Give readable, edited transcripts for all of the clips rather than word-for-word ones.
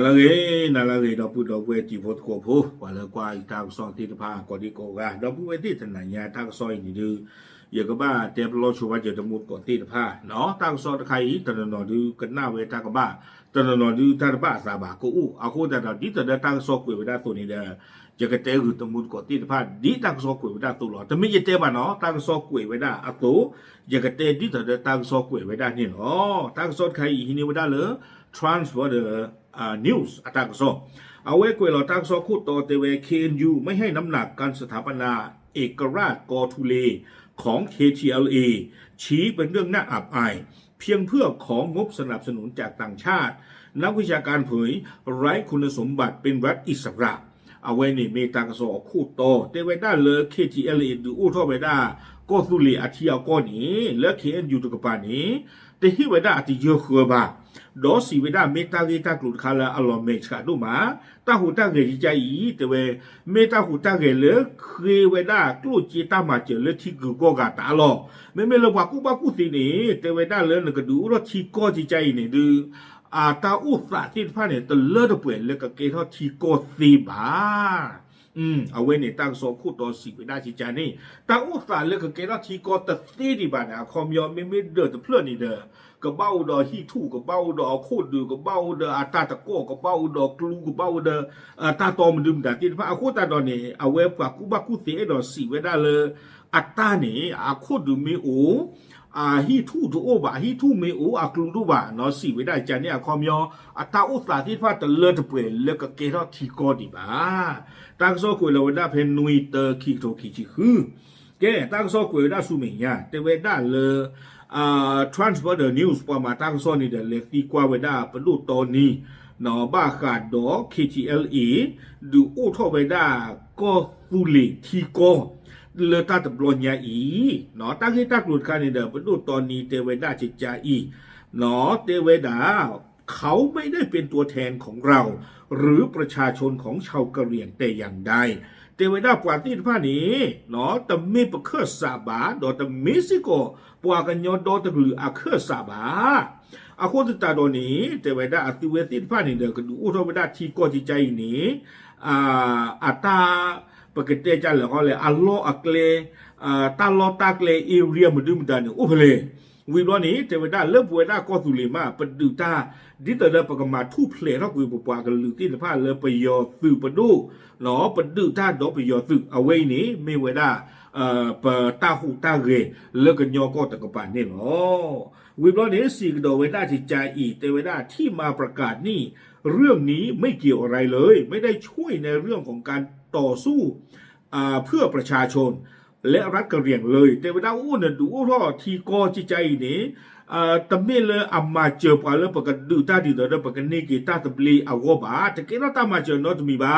นาลาเกดอปุดอเวจิโพโกโพว่าละกว่าอีทางซอนที่พากอดีโกกาดอปุเวที่ถนัญญาทางซอยนี่ดูอยากบ้าเตบโลชัวจะตมุดก่อนที่พาเนาะทางซอนใครตะนอดูกันหน้าเวทางบ้าตะนอดูทางบ้าสาบากูอาโคแต่ดิตะทางซอกเวดาตัวนี้เด้อจะกระเตอตมุดก่อนที่พาดิทางซอกเวดาตัวหลอแต่ไม่จะเตบ้าเนาะทางซอกเวดาอะโตจะกระเตดิตะทางซอกเวดานี่เนาะทางซอนใครหินิวดาเลอ transfer the news อาตักซอเอาไว้กวยเราตักซอคู่ต่อเตเว KNU ไม่ให้น้ำหนักการสถาปนาเอกราชกอทุเลของ KTLA ชี้เป็นเรื่องน่าอับอายเพียงเพื่อของงบสนับสนุนจากต่างชาตินักวิชาการเผยไร้คุณสมบัติเป็นรัฐอิสระเอาไว้นี่เมตักซอคู่ต่อเตเวด้าเลย KTLA ดูอู้ท่อไปด้าก็ทุเลอาทิยาก้อนนี้และ KNU ตุกปานี้แต่ที่เวด้าอาทิเยอะคือบ้าดอสีเวดาเมตาเกตากลุดคาลาอลอมเมชกาดูมาตาหูตาเกจิใจอีแต่เวเมตาหูตาเกเลเคเวดากลุจีตามาเจเลที่กูก็กาตาลอไม่เลวากูบากูสินี่แต่เวดาเลนก็ดูรที่ก็จิใจนี่ดูตาอุสาที่พาเนี่ยตะเลิศเปลี่ยนเลยก็เกทอที่ก็สีบาเอาไว้ในตั้งโซคู่ต่อสีไปได้จิจานี่ตาอุสาเลยก็เกทอที่ก็ตัดสีดีบานะคอมยอมไม่เดือดเพื่อนนี่เด้อกระเบ้าดอฮีทูกระเบ้าดอโคดดูกระเบ้าเดอตาตะโก้กระเบ้าดอกลูกระเบ้าเดอตาตอมดึมดาที่พระอาโคตาดอนี่เอาไว้ฝากกูบากูเสียดอสีไว้ได้เลยอัตตานี่อาโคดูมีโอฮีทูดูโอบะฮีทูมีโออักลูดูบะเนาะสีไว้ได้จานนี่คอมยออัตตาอุตสาที่พระตะเลิศเปรย์เลิกเกทอทีกอดีบาตั้งโซกุยเราได้เพนนุยเตอคิโตคิจิคือแกตั้งโซกุยได้สุเมียแต่เวด้าเลยtransfer the news ประมาณตั้งโซนนี่เดลเล็กดีกว่าเวด้าเป็นรูปตอนนี้เนาะบ้าขาดดอ KTLA ดูอู้ท่อเวด้าก็ฟูลิทีก็เลตาตบลอนยาอีเนาะตั้งให้ตั้งหลุดกันนี่เดลเป็นรูปตอนนี้เตเวด้าจิจาอีเนาะเตเวด้าเขาไม่ได้เป็นตัวแทนของเราหรือประชาชนของชาวกะเหรี่ยงแต่อย่างใดเตเวด้าปวาตีผ้านี้เนาะแต่ไม่ประเคอสาบาดอแต่เม็กซิโกปวากันยอดอตะหรืออาเคอสาบาอาโคตตาดอนี้เตเวด้าอัติเวติผ้านี้เดก็ดูอุทเวด้าที่ก็จิใจนี้อัตาปกติจะเหลือเขาเลยอัลโลอักเลตาลอตากเลเอเรียมดุมดานี่อุเพลวิบนี้เทวดาเลิบเวดาก็สุลิมาปดูตาดิตเดปกมาทุเพลรักวิบปวากันลือที่ผ้าเลปยอสือปดูหนอปดูตาดอปยอสือเอาไว้นี้ไม่เวดาปตาหูตาเกเลิกกันยอก็ตะกปานนี่หรอวิบนี้สิ่งดอเวดาจิจาอีเทวดาที่มาประกาศนี่เรื่องนี้ไม่เกี่ยวอะไรเลยไม่ได้ช่วยในเรื่องของการต่อสู้เพื่อประชาชนและรัฐกะเหรี่ยงเลยแต่เวลาอู้น่ะดูรอทีกอจิใจนี่ตะเมเลอามาเจอปาเลปกันดูตาดีดอปกันนี่กีตาตะบลีอาวบาตะเกราตามาเจอนอตมีบา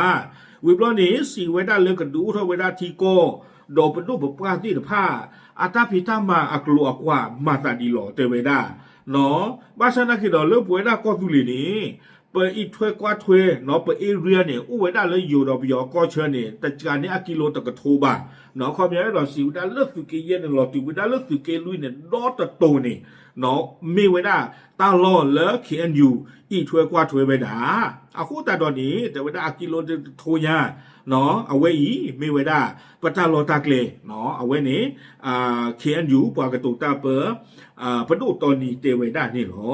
วิบลอนี้สีเวดาเลกันดูรอเวดาทีกอดอปดูปปาที่ผ้าอาตาพิตามาอักลัวกว่ามาตาดีหลอเตเวดาเนาะบาชนะคิดอเลปเวดาก็ทุลีนี้เปิดอีกถ้วยกว่าถ้วยเนาะเปิดเอเรียเนี่ยอู้ไว้ได้เลยอยู่ดอกบิยอก็เชิญเนี่ยแต่การนี้อากิโลตะกะโทบะเนาะความยาวเราสิวได้เลิกสุเกเยนหลอติวได้เลิกสุเกลุยเนี่ยดอตะโตเนี่ยเนาะมีไว้ได้ตาล้อเลิกเขียนอยู่อีถ้วยกว่าถ้วยไว้ได้อาคู่ตาดอนนี้แต่ไว้ได้อากิโลจะโทยาเนาะเอาไว้อีมีไว้ได้ปะตาโลตากเลเนาะเอาไว้นี่เขียนอยู่ปากระตุกตาเปอปะดูตอนนี้เตไว้ได้นี่หรอ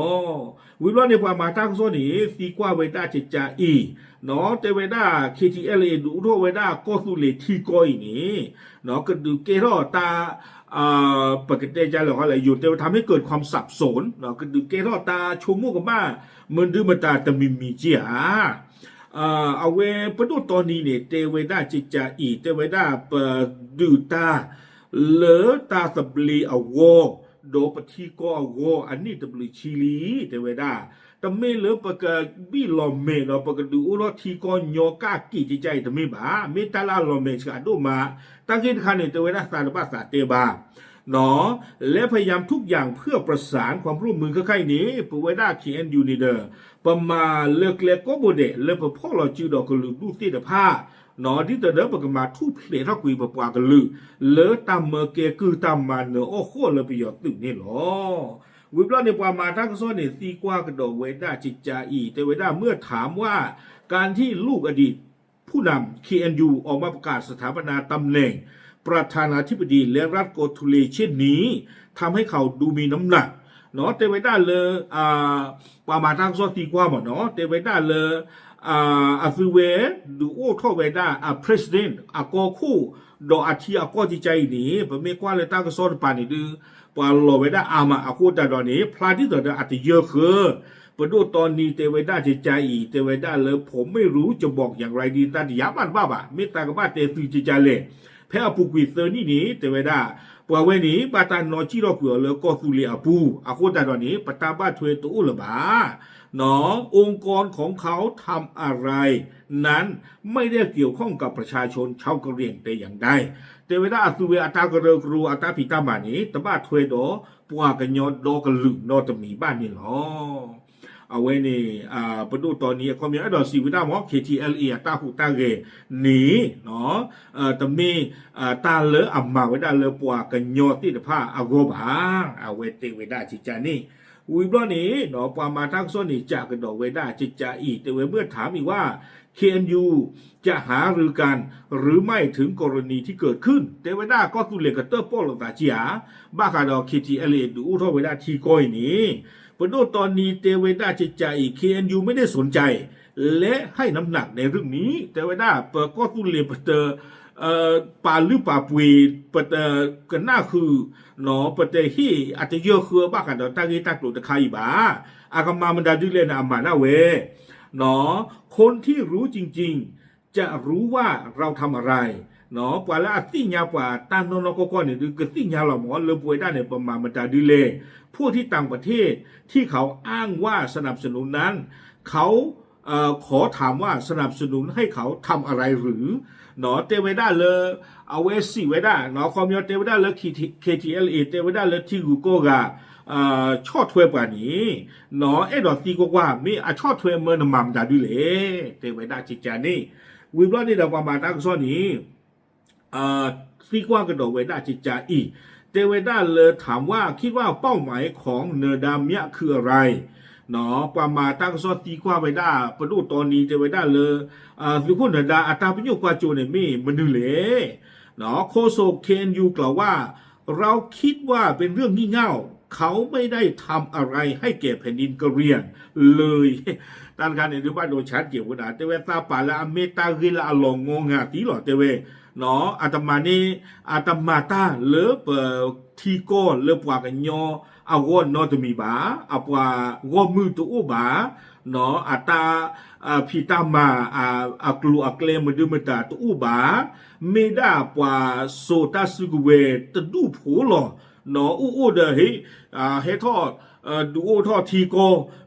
วิบลอในความมาตั้งโซนี้สีกว่าไว้ได้จิจาอีเนาะเตไว้ได้ KTLA ดูทั่วไว้ได้ก็สุเลที่ก้อยนี่เนาะก็ดูเกรอตาปกติจะเหลืออะไรอยู่แต่ทำให้เกิดความสับสนเนาะก็ดูเกรอตาชมูกับมาเหมือนดูมาตาตะมิมีเจียเอาเวปดูตอนนี้เนี่ยเตไว้ได้จิจาอีเตไว้ได้ปดูตาเลอตาสบลีอวอโดปทีก็อวออันนี้ตบลีชิลีเตไว้ได้แต่ไม่เลอปกบีลอมเมเนาะปกดูรทีก็ยอกากิจิใจแต่ไม่บ้าไม่ตาลาลอมเมชกาดูมาตั้งที่คันเนี่ยเตไว้ได้สารบ้าสาเตบาเนาะและพยายามทุกอย่างเพื่อประสานความร่วมมือกับใครนี้ปูไว้ได้เขียนอยู่นี่เด้อประมาเลิกเล็กก็บ่ได้เลิกพ่อเราจื้อดอกกระลือดูตีแต่ผ้านอดิตเดอปกมาทุเพลทักวีปปากลือเลอตามเมเกคือตามมันเนอโอ้โหเลยไปยอดตึกนี่หรอ วิบลอในประมาณทักซ้อนเนี่ยตีกว่ากระโดดเวด้าจิตจาอีแต่เวด้าเมื่อถามว่าการที่ลูกอดีตผู้นำ KNU ออกมาประกาศสถาปนาตำแหน่งประธานาธิบดีและรัฐโกทุเลเช่นนี้ทำให้เขาดูมีน้ำหนักเนาะแต่เวด้าเลยประมาณทักซ้อนตีกว่าหมดเนาะแต่เวด้าเลยอาฟิเวดูโอ้ท่อเวด้าpresident ก็คู่ดออาทิก็จิใจนี้ผมไม่กว่าเลยตั้งก็ซ้อนปานนี่ดื้อปาโลเวด้าอามาคูแต่ตอนนี้พลาดที่ต่อเดืออาจจะเยอะคือประดูตอนนี้เตเวด้าจิใจอีเตเวด้าเลยผมไม่รู้จะบอกอย่างไรดีตาดิยาบ้านบ้าไม่ตากบ้าเตตุจิใจเลยแพ้ปุกวิเซอร์นี่เตเวด้าปว่าเวนี้ปาตานอจิโรกุเลยก็สุเลอปูคูแต่ตอนนี้ปตาบ้าถวยตัวละบ้าเนาะองค์กรของเขาทำอะไรนั้นไม่ได้เกี่ยวข้องกับประชาชนชาวกะเหรี่ยงแต่อย่างใดแต่เวลาสุเวอัตากระเรกรูอัตาพิตามานี้ตบ้าถวยดอปัวกันยอดดอกระลึกนอตมีบ้านนี่หรอเอาไว้นี่ประดูตอนนี้ก็มีอดอสีวิดามอ KTLA ตาหูตาเกหนีเนาะแต่มีตาเลอมาไว้ได้เลอปัวกันยอดที่ผ้าอโกบาเอาไว้เตเวดาจิจานี่วิบลอนี้เนาะปามาทักซ้อนนี่จากกันดอกเวด้าจิจาอีแต่เมื่อถามอีกว่า KNU จะหารือกันหรือไม่ถึงกรณีที่เกิดขึ้นเตเวด้าก็ตุเลกเตอร์โปลตาจียาบ้าคาดอ KTLA ดูอุทเวด้าทีก้อยนี้ปนตอนนี้เตเวด้าจิจาอี KNU ไม่ได้สนใจและให้น้ำหนักในเรื่องนี้เตเวด้าเปิดก็ตุเลปเตอร์ปาลือปาปุยปะกันหน้าคือเนาะปะเตฮีอาจจะเยอะคือบ้ากันดอกตากีตากลุตะไคบ้าอากามามันดาดิเลนะอามานาเวเนาะคนที่รู้จริงๆจะรู้ว่าเราทำอะไรเนาะปว่าละติญาปว่าตานนก็เนี่ยหรือกติญาหลอหมอเลป่วยได้ในประมาณมันดาดิเลผู้ที่ต่างประเทศที่เขาอ้างว่าสนับสนุนนั้นเขาขอถามว่าสนับสนุนให้เขาทำอะไรหรือเนาะเตเวด้าเลยเอาเวสีเวด้าเนาะความยอดเตเวด้าเลย KTLA เตเวด้าเลยที่กูโก้กาชอดถวยกว่านี้เนาะดอกตีกว่ามีชอดถวยเมื่อนำมันดาดูเลยเตเวด้าจิจานี่วิบลอนี่เราประมาณตั้งซ้อนนี้ตีกว่ากระโดดเวด้าจิจาอีเตเวด้าเลยถามว่าคิดว่าเป้าหมายของเนดามยะคืออะไรเนาะประมาณตั้งซ้อนตีกว่าเวด้าประดูตอนนี้เตเวด้าเลยสุขุนดาอัตราพิโยกว่าโจเนี่ยมีมันดูเลยเนาะโคโซเคนยูกล่าวว่าเราคิดว่าเป็นเรื่องงี่เง่าเขาไม่ได้ทำอะไรให้แก่แผ่นดินกะเหรี่ยงเลยตานการเห็นดูว่าโดนชัดเกี่ยวกับเตเวตาปาละอเมตากิละอลองงงาตีหล่อเตเวเนาะอาตมานี่อาตมาตาเลิบทีโก้เลิบว่ากันยออาวอนนอตมีบาอาวาวอมือตัวบาเนาะอาตาพิตามากลัวอักเลมดืมตาตัวบาเมดาปว่าโซตาสุกเวตดูโผล่เนาะอู้เดเฮเฮทอดดูโอทอทีโก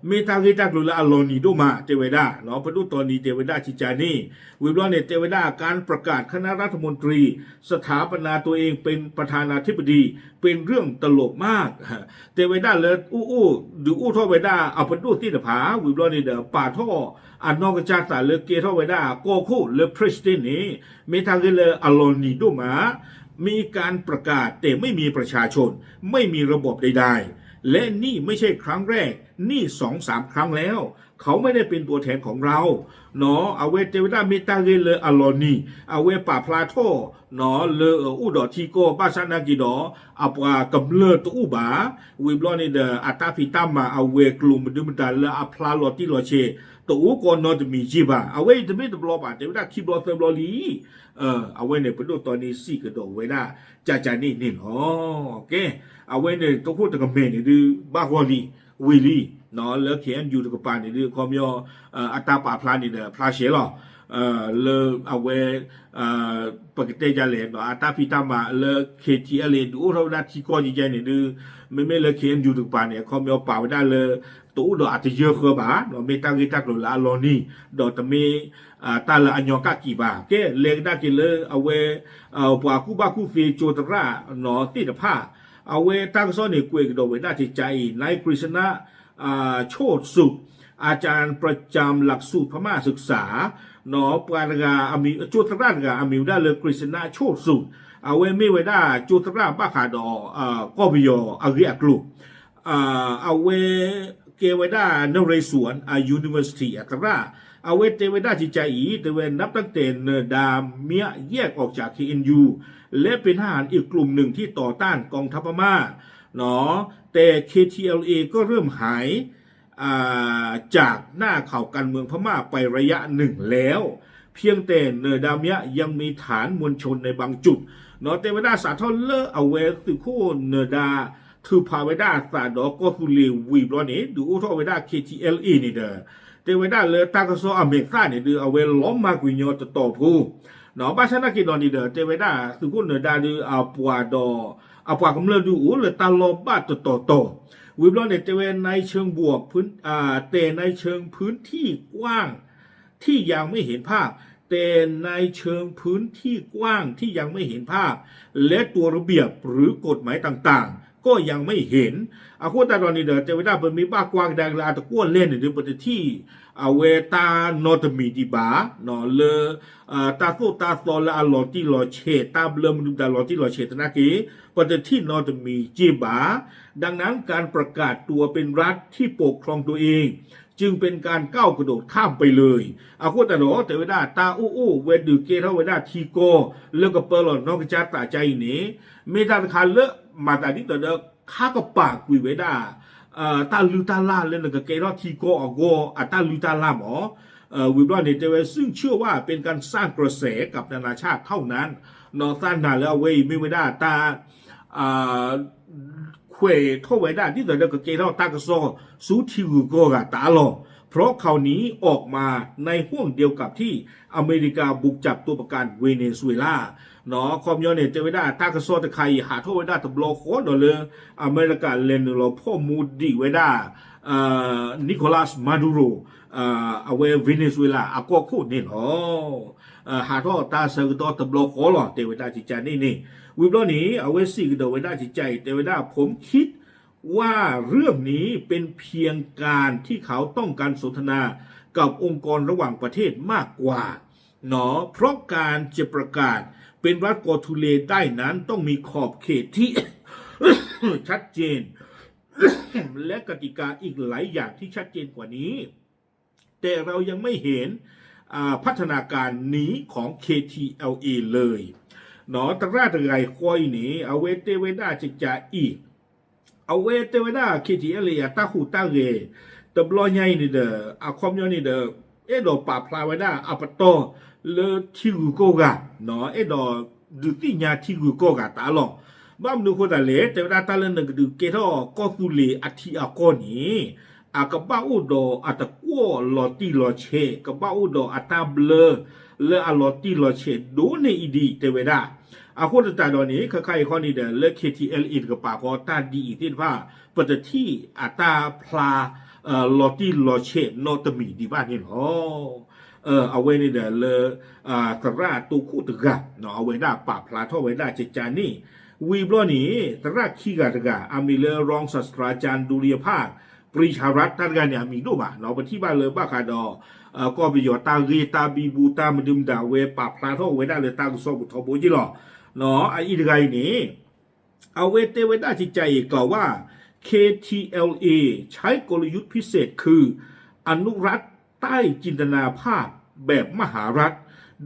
เมตาเกตากลุละอลอนีโดมาเตเวดาเนาะพดุตอนนี้เตเวดาชิจานี่วิบลอเนเตเวดาการประกาศคณะรัฐมนตรีสถาปนาตัวเองเป็นประธานาธิบดีเป็นเรื่องตลกมากเตเวดาเลยดูทอเวดาเอาพดุที่ตะผาวิบลอเนเดป่าท่ออันนอกจากสาเลเกทอเวดาโกโคเลเพรสเตนี่เมตาเกเลอลอนีโดมามีการประกาศแต่ไม่มีประชาชนไม่มีระบบใดๆและนี่ไม่ใช่ครั้งแรกนี่ 2-3 ครั้งแล้วเขาไม่ได้เป็นตัวแทนของเราเนาะเอาเวเตวดาเมตาเกเลอลอนีเอาเวป่าพลาโทเนาะเลอุดอทีโกบาซานากิดออัปากำเลตอุบาวิบลอนี่เดอัตาพิตามาเอาเวกลุ่มดุมตาเลอพลาลอติลอเชตัวก่อนนอจะมีจีบาเอาไว้จะไม่ตบลอบาเตวดาคีบลอเตบลอลีเอาไว้ในประตูตอนนี้สี่กระโดดไว้ได้จานี่เนาะโอเคเอาไว้ในตัวพูดตะกเมนนี่ดูบ้าหัวลีวิลีเนาะแล้วเขียนอยู่ตะกปานนี่ดูคอมยออัตตาป่าพลานี่เดพลาเชลล์เลเอาไว้ปกติจะเล่นเนาะอัตตาพิตามาเลเคทีเอเลดูเราได้ที่ก้อนใหญ่ๆนี่ดูไม่เลเขียนอยู่ตะกปานเนี่ยคอมยอป่าไว้ได้เลยตัวดอกอาจจะเยอะขึ้นบ้างเนาะเมตาเกตักโลลาโลนี่ดอกตะเมตาละอันยองกะกี่บาเกเลกได้กี่เลยเอาไว้ปว่ากูบากูฟีโจตระเนาะติดผ้าเอาไว้ตั้งซ้อนในกวยกระโดดไว้ได้ที่ใจนายกฤษณะโชติสุขอาจารย์ประจำหลักสูตรพม่าศึกษาเนาะปานกาอามิโจตระกาอามิวได้เลยกฤษณะโชติสุขเอาไว้ไม่ไว้ได้โจตระบ้าขาดอก็บิโยอาเรียกลูก เอาเวเกเวดานเรศวรUniversity อัตราเอาเวเตเวดาจิจาอีเตเวนับตั้งแต่เนดาเมียแยกออกจาก KNU และเป็นทหารอีกกลุ่มหนึ่งที่ต่อต้านกองทัพพม่าเนาะแต่ KTLA ก็เริ่มหายจากหน้าข่าวการเมืองพม่าไประยะหนึ่งแล้วเพียงแต่เนดาเมียยังมีฐานมวลชนในบางจุดเนาะเตเวดาสาทอเลอเอาเวตุโคเนดาคือพาเวดาสาดอกก็คือเลวีบลอนี่ดูอุทเวดา KTLA นี่เด้อเตเวดาเลตากโซอเมริกานี่ดูเอาเวล้อมมากุญยอตต่อผู้เนาะบาชนะกินดอนนี่เด้อเตเวดาตุโคเนดาดูอาปัวดออาปัวกำเนิดดูอุเลตาลอบาต่อวิบลอนเนี่ยเตเวในเชิงบวกพื้นแต่ในเชิงพื้นที่กว้างที่ยังไม่เห็นภาพแต่ในเชิงพื้นที่กว้างที่ยังไม่เห็นภาพและตัวระเบียบหรือกฎหมายต่างๆก็ยังไม่เห็นอาโคตาดอนนี่เดอเจวิดาเปิดมีบ้ากวางแดงลาตะกั้วเล่นในประเทศที่เวตานอตมีดีบาเนาะเลตาโซตาโซลาลอติลอเชตาเบลมดุดาลอติลอเชตนากีประเทศที่นอตมีจีบาดังนั้นการประกาศตัวเป็นรัฐที่ปกครองตัวเองจึงเป็นการก้าวกระโดดข้ามไปเลยอาโคตาโดแต่เวลาตาอู้เวดูเกเทเวลาทีโกเลือกกับเปอร์ลอนนอกจากตาใจนี้เมตาคาเลมาตาดิตเดข้าก็ปากกุยเวดาตาลูตาลาเล่นกับเกเรทีโกอโกตาลูตาลาหมอวิบลอนเนเจเวซึ่งเชื่อว่าเป็นการสร้างกระแสกับนานาชาติเท่านั้นนอซานนาแล้วเวไม่เวดาตาเควทเวดาที่เดกับเกเรตากโซสูทิวโกกาตาลอเพราะคราวนี้ออกมาในห่วงเดียวกับที่อเมริกาบุกจับตัวประกันเวเนซุเอลาเนาะคอมยอนเนี่ยเจวิดาตากโซตะไคหาโทเวดาตบลอโคดเลยอเมริกาเลนโลพ่อมูดีเวดานิโคลัสมาดูโรเอาเวเวเนซุเอลาอากอคูนี่เนาะหาโทตาเซอร์ตตบลอโคหรอเตเวดาจิจานี่วิบลอนี้เอาเวซีกเดเวดาจิใจเตเวดาผมคิดว่าเรื่องนี้เป็นเพียงการที่เขาต้องการสนทนากับองค์กรระหว่างประเทศมากกว่าเนาะเพราะการจะประกาศเป็นรัฐกอทูเลได้นั้นต้องมีขอบเขตที่ ชัดเจน และกติกาอีกหลายอย่างที่ชัดเจนกว่านี้แต่เรายังไม่เห็นพัฒนาการนี้ของ KTLA เลยเนาะตราตะไกคอยนี้เอาเวเตเวดาจิจาอีเอาเวเตเวดา KTLA ตาหูตาเรตบลอใหญ่นี่เด้อคอมยอนี่เด้อดอปาพลาเวดาปโตเลทิกุโกกาเนาะดอดูติญาทิกุโกกาตาลอบ้ามนูโคตาเลเตเวดาตาเลนกดูเกทอกอตุเลอธิอากอนี้กบ้าอุดอตะกัวลอติลอเชกบ้าอุดอตาเบลเลลอติลอเชดูเนอีดีเตเวดาโคตตาดอนี้ใครข้อนี้เด้อเล KTLA กับปากอตาดีอีที่ว่าปฏิที่ตาพลาลอติลอเชนอตมีดีบ้านนี่เนาะเอาไว้ในเดลตราตูคู่ตึกะเนาะเอาไว้ได้ปาพลาท่อไว้ได้เจจานี่วีบล้อนี้ตราขี้กาตกะอามีเลรองศาสตราจารย์ดุริยภาคปรีชารัตน์ท่านกันเนี่ยมีดูบ่ะเนาะไปที่บ้านเลยบ้าคาดอก็ไปอยู่ตาเรตาบีบูตามดุมดาเวปาพลาท่อไว้ได้เลยตากุศลบุทโบจิหรอเนาะไอ้อีกไงนี้เอาเวเตไว้ได้จิตใจกล่าวว่า KTLA ใช้กลยุทธ์พิเศษคืออนุรักษ์ใต้จินตนาภาพแบบมหารัฐ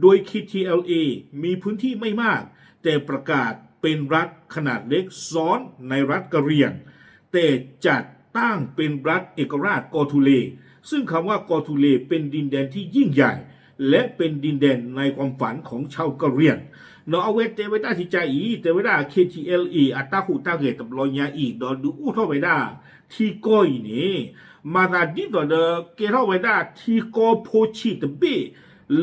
โดย KTLA มีพื้นที่ไม่มากแต่ประกาศเป็นรัฐขนาดเล็กซ้อนในรัฐกะเหรี่ยงแต่จัดตั้งเป็นรัฐเอกราชกอทูเลซึ่งคำว่ากอทูเลเป็นดินแดนที่ยิ่งใหญ่และเป็นดินแดนในความฝันของชาวกะเหรี่ยงเนาะเอาเวเตเวดาที่ใจอีเตเวดา KTLA อัตตาหูตาเกตบลอยาอีดอดูอู้ท่อเวดาที่ก้อยนี่มาตาดิดอเดเกท่อเวดาที่กอโพชิตเบ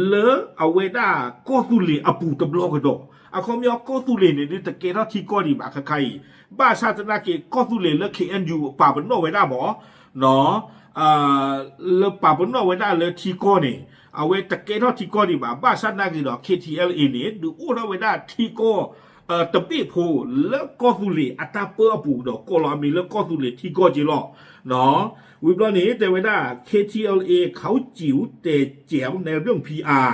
เลเอาเวดากอตุเลอปูตบลอกดอคอมยอกอตุเลเนี่ยดิตะเกท่อที่ก้อยดีบาคไคบ้าชาตินาเกกอตุเลเล KNU ป่าบนโนเวดาหมอเนาะเลป่าบนโนเวดาเลที่ก้อนี่เอาไว้ตะเกท่อที่ก้อดีบ้าชาตินาเกดอ KTLA เนี่ยดูอู้ท่อเวดาที่ก้อตะปีโพแล้วกอตุเลอัตาเปอปูดอกอลามีแล้วกอตุเลที่ก้อจิลอเนาะวิบลอนี้แต่เวลา KTLA เขาจิ๋วแต่แจ๋วในเรื่อง PR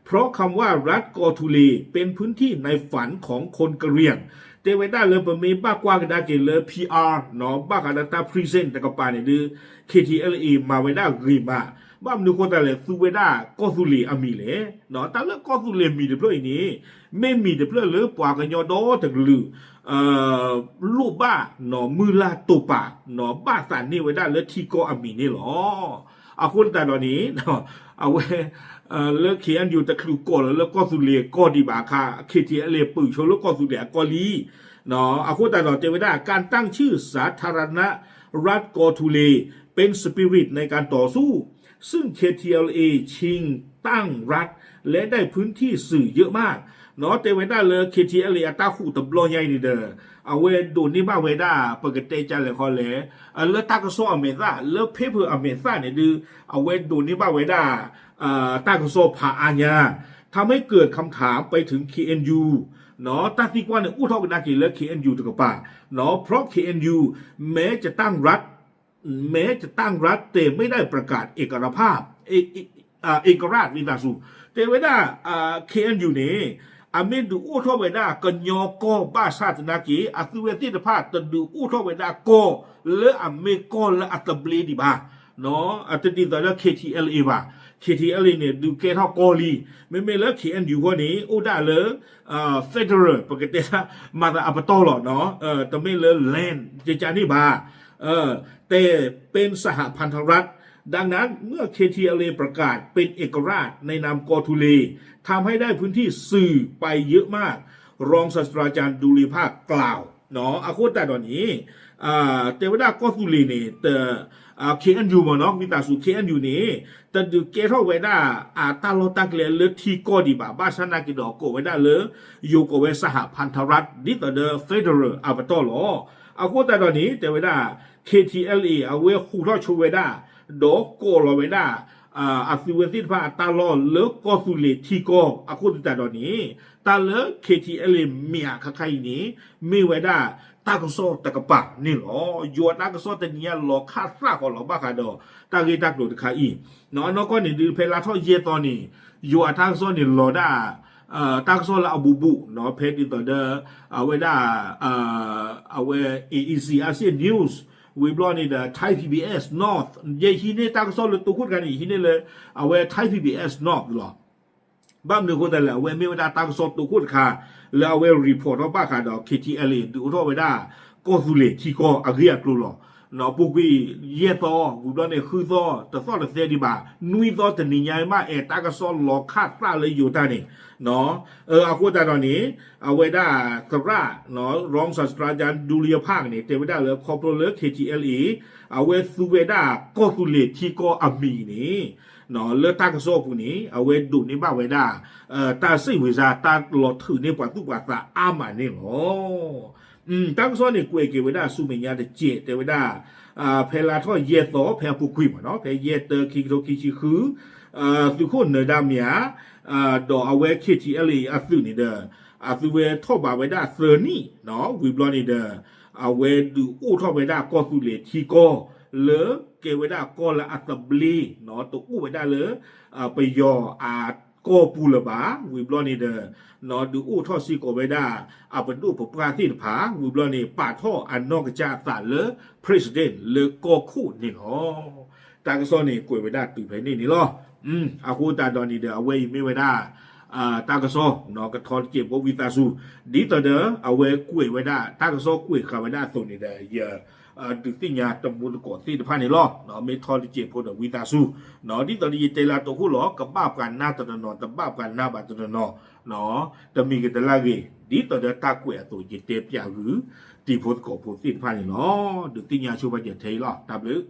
เพราะคำว่ารัฐกอทูเลเป็นพื้นที่ในฝันของคนกะเหรี่ยง เตเวด้าเลยประมีบ้ากว่ากันได้เกี่ยวเลย PR เนาะบ้ากันได้พรีเซนต์แต่ก็ปาเนี่ยดื้อ KTLA มาเวด้ารีมาบ้ามนุคนแต่เลยซูเวด้าก็สุลีอามีเลยเนาะแต่เลือกก็สุลีมีเดเพลย์นี้ไม่มีเดเพลย์เลยปว่ากันยอดอถึงลือลูกบ้าเนาะมือลาตัวปากเนาะบ้าสันนี่เวด้าเลยที่ก็อามีนี่หรอเอาคนแต่ตอนนี้เนาะเอาไว้เลิกเขียนอยู่แต่ครูก่อนแล้วก็สุเลียก็ดีบาค่ะKTLAปืนชนแล้วก็สุเลียก็ลีเนาะเอาคนแต่ตอนเจวิด้าการตั้งชื่อสาธารณรัฐกอทูเลเป็นสปิริตในการต่อสู้ซึ่ง KTLA ชิงตั้งรัฐและได้พื้นที่สื่อเยอะมากเนาะเตเวด้าเลย KTLA อัตราคู่ตบลอยใหญ่นี่เด้อเอาเวดูนี่บ้าเวด้าปกติจะเลยคอเลยแล้วตากระโซอเมซ่าแล้วเพเปอร์อเมซ่าเนี่ยดูเอาเวดูนี่บ้าเวด้าตากระโซผาอาญาทำให้เกิดคำถามไปถึง KNU เนาะตั้งที่กว่าเนี่ยอู้ทอกนักกี่แล้ว KNU ตะกป่าเนาะเพราะ KNU แม้จะตั้งรัฐแต่ไม่ได้ประกาศเอกราชเอกราชวินาสูแต่เวลาKNU เนี่ยอเมดูอู้ทอเวดากันยอก็บ้าชาตินากีอัตเวทีภาพตดูอู้ทอเวดาก็เลอเมก็และอัตเบลดีบ้าเนาะอัตดีตอนแล้ว KTLA บ้า KTLA เนี่ยดูเกท่ากอลีไม่แล้ว KNU คนนี้อู้ได้เลยFederal ปกติมาแต่อัปโตหรอเนาะแต่ไม่เลยแลนด์เจจานี่บ้าแต่เป็นสหพันธรัฐดังนั้นเมื่อ KTLA ประกาศเป็นเอกราชในนามกอทูเลทำให้ได้พื้นที่สื่อไปเยอะมากรองศาสตราจารย์ดุลีภาคกล่าวเนาะอาโคตแต่ตอนนี้เทวดากอทูเลเนี่ยแต่KNU มาเนาะมีตาสู่ KNU นี่แต่ดูเกท่าเวด้าตาโลตักเลที่ก็ดีบ้าชนะกิดอกโกเวด้าเลยอยู่กับเวสหพันธรัฐดิต่อเดอ Federal อัปโตหรออาโคตแต่ตอนนี้เทวดา KTLA เอาเวคู่ท่อชูเวด้าดอกโกโลเวด้าอาศิเวสิทพาตาลอเลิกก็สุเลที่ก็อาคุณแต่ตอนนี้ตาเลิก KTLA เมียข้าใครนี้มีเวด้าตากโซตากปะนี่หรอยัวตากโซแต่เนี้ยหลอกคาซาก็หลอกบ้าคาดอตากีตากโดดคาอีเนาะก็นี่ดูเพลาท่อเยตอนนี้ยัวตากโซนี่หลอด้าตากโซละอบูบุเนาะเพจติดต่อเดอเวด้าเว AEC ASEAN News we brought in the Thai PBS North ยัยที่นี่ตากโซเลยตัวพูดกันอีกที่นี่เลยเอาไว้ Thai PBS North หรอบ้านหนึ่งคนแต่ละเวมีเวลาตากโซตัวพูดค่ะแล้วเอาไว้รีพอร์ตว่าบ้าค่ะดอก KTLA ดูทั่วไปได้ก็สุเลที่ก็อาเรียกรู้หรอเนาะพวกพี่เย่ต่อกูตอนนี้คือต่อแต่ต่อแต่เสียดีบ่านุ้ยต่อแต่นิยายมาตากโซหลอกคาดซาเลยอยู่ตานี่เนาะเอาพูดแต่ตอนนี้เอาไว้ได้กระร่าเนาะรองศาสตราจารย์ดุลียภาคนี่เทวดาเลยคอร์ปอเรท KTLA เอาไว้สุเวด้าก็สุเลที่ก็อามีนี่เนาะเลือดตากระโซพวกนี้เอาไว้ดูนี่บ้าไว้ได้ตาสิวิซาตาหลอดถือนี่ปะตุกปะตาอามานี่หรอตากระโซนี่กุยเกไว้ได้สุเมียเดเจเทวดาเพลาท่อเยต่อเพลปุกุยมาเนาะเพเยเตอร์คิโตคิชิคือสุขุนเนดามียดอเอาไว้ KTLA อัศนี่เด้อสุเวท่อบาไว้ได้เซอร์นี่เนาะวิบลอนี่เด้อเอาไว้ดูอู้ท่อไว้ได้ก็สุเลที่ก็เลอเกไว้ได้ก็ละอัตบลีเนาะตัวอู้ไว้ได้เลยไปยอก็ปูละบาวิบลอนี่เด้อเนาะดูอู้ท่อซีก็ไว้ได้ไปดูปปราที่ผาวิบลอนี่ป่าท่ออันนอกจากสารเลอ president เลอก็คู่นี่เนาะตากระซ้อนนี่กวยไว้ได้ตื่นไปนี่หรออาคูตาดอนนี่เด้อเอาไว้ไม่ไว้ได้ตากระซ้อเนาะกระทอนเก็บว่าวิตาสูดีต่อเด้อเอาไว้กวยไว้ได้ตากระซ้อกวยเข้าไว้ได้ส่วนนี่เด้ออย่าดึกติญาตมุลก่อนที่ผ่านนี่ล้อเนาะไม่ทอนเจ็บพวกวิตาสูเนาะดีต่อนี้เตลาตัวคู่ล้อกับบ้ากันหน้าตะนอตะบ้ากันหน้าบาตะนอเนาะแต่มีกันแต่ละเกดีต่อเด้อตากวยตัวเจ็บเจ็บอย่างหรือตีพวกก่อพวกที่ผ่านนี่เนาะดึกติญาชูบาเจ็บเทล้อตามหรือ